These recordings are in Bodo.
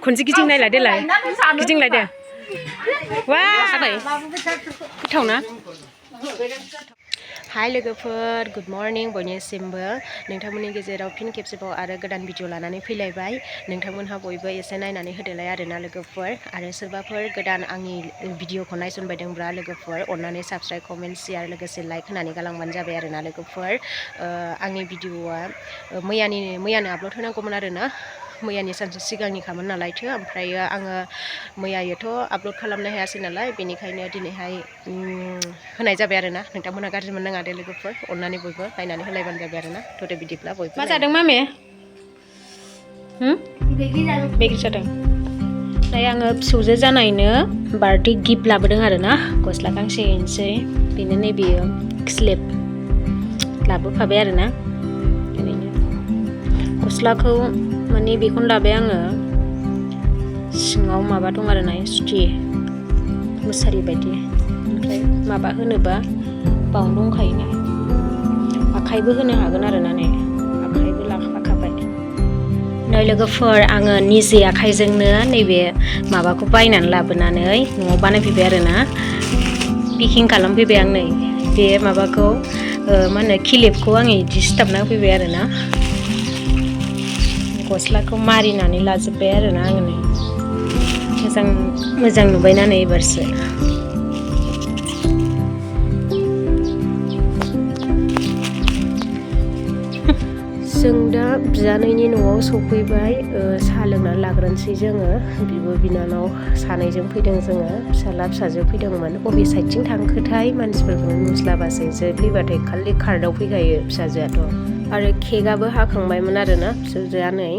खनसे गिदिंनायलाय देलाय गिदिंलायदे वा जाबाय गोथावना हाय लोगोफोर गुड मर्निं बयनिसिमबो नोंथांमोननि गेजेराव फिन खेबसेबाव आरो गोदान भिडिअ लानानै फैलायबाय नोंथांमोनहा बयबो एसे नायनानै होदोलाय आरोना लोगोफोर आरो सोरबाफोर गोदान आंनि भिडिअखौ नायसनबायदोंब्रा लोगोफोर अननानै साबस्क्राइब कमेन्ट शेयार लोगोसे लाइक होनानै गालांबानो जाबाय आरोना लोगोफोर आंनि भिडिअआ मैयानो आपल'ड होनांगौमोन आरोना मैयानि सानसे सिगांनिखामोन नालायथो ओमफ्रायो आङो मैयायोथ' आपल'ड खालामनो हायासै नालाय बेनिखायनो दिनैहाय होनाय जाबाय आरोना नोंथांमोनहा गाज्रि मोननाङा दे लोगोफोर अननानै बयबो नायनानै होलायबानो जाबाय आरोना थ'दे बिदिब्ला बयबो मा जादों मामे बैग्रि जादों दायो आङो फिसौजो जानायनो बार्थडे गिफ्ट लाबोदों आरोना गस्ला गांसे हैनोसै बेनो नैबेयो स्लेब लाबोफाबाय आरोना ओरैनो गस्लाखौ माने बेखौनो लाबाय आङो सिङाव माबा दं आरोना सुथि मुसारि बायदि ओमफ्राय माबा होनोबा बावनो दंखायो नै आखाइबो होनो हागोन आरोना नै आखाइबो लाखाबाय नै लोगोफोर आङो निजे आखाइजोंनो नैबे माबाखौ बायनानै लाबोनानै न'आव बानायफैबाय आरोना पेकिं खालामफैबाय आं नै बे माबाखौ मा होनो खिलिपखौ आङो इदि सिथाबना होफैबाय आरोना गस्लाखौ मारिनानै लाजोब्बाय आरोना आङो नै मोजां नुबायना नै एबारसो जों दा बियानैनि न'आव सफैबाय साहा लोंनानै लाग्रोनोसै जोङो बिब' बिनानाव सानैजों फैदों जोङो फिसाला फिसाजो फैदोंमोन बबे साइडथिं थांखोथाय मानसिफोरखौनो नुस्लाबासै जो फैबाथाय खालि कार्डआव फैखायो फिसाजोआथ' आरो केकआबो हाखांबायमोन आरोना फिसाजोआ नै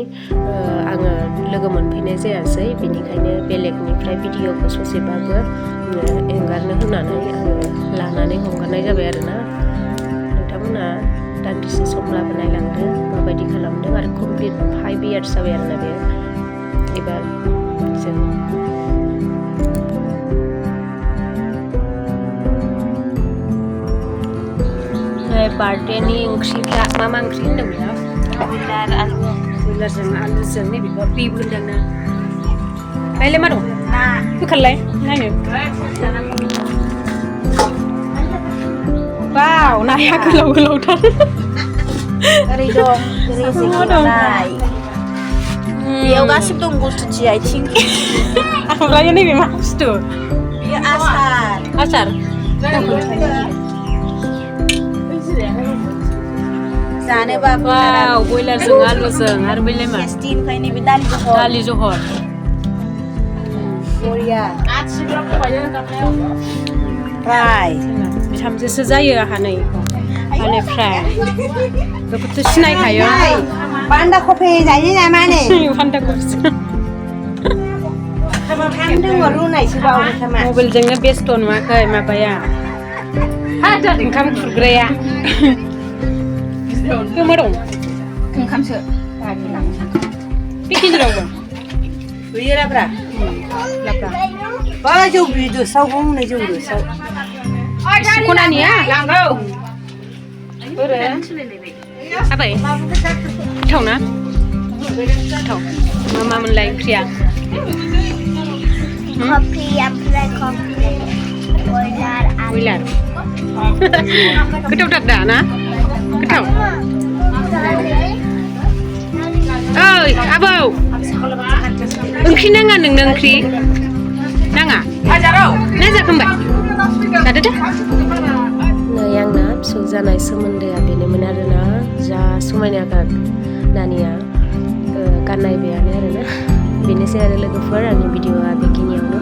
आङो लोगो मोनफैनाय जायासै बेनिखायनो बेलेगनिफ्राय भिडिअखौ ससेबाबो एंगारनो होनानै आङो लानानै हगारनाय जाबाय आरोना नोंथांमोना दान्दिसे सम लाबो नायलांदो माबायदि खालामदों आरो कमप्लिट 5 इयार्स जाबाय आरोना बे एबार जों बार्थडेनि ओंख्रिफ्रा मा ओंख्रि होनदोंमोन बयलारजों आलुजों नैबेखौ फ्रिबो होनदोंना बायलाय मा दं होखारलाय नायनो वाव नाया गोलाव गोलावथार ओरै दं रेजेंनाय बेयाव गासिबो दं बुस्थुथि आइथिं ओमफ्राय नैबे मा बुस्थु बेयो आसार जानोबा वाव बयलारजों आलुजों आरो बैलाय मा टेस्टि ओंखायनो बे दालि जहल बरिया फ्राय बिथामजोसो जायो आंहा नै आंनि फ्राय बेखौथ' सिनायखायो बान्दा कफि जायो नामा नै बान्दा कफि रुनायसो बावो खोमा मबाइलजोंनो बेस्थ' नुवाखै माबाया ओंखाम खुरग्राया मा दं ओंखामसो पेकेजिंआवबो होयो लाब्रा बा जौ दोसाव हनै जौ दोसाव खनानिया लांगौ जाबाय गोथावना गोथाव मा मोनलाय ओंख्रिया बयलार गोथावथार दा ना गोथाव ओइ आबौ ओंख्रि नाङा नोंनो ओंख्रि नाङा ना जाखांबाय जादो दे नै आंना फिसौ जानाय सोमोन्दोआ बेनोमोन आरोना जा समायना नानिया गाननाय बेयानो आरोना बेनोसै आरो लोगोफोर आंनि भिडिअआ बेखिनियावनो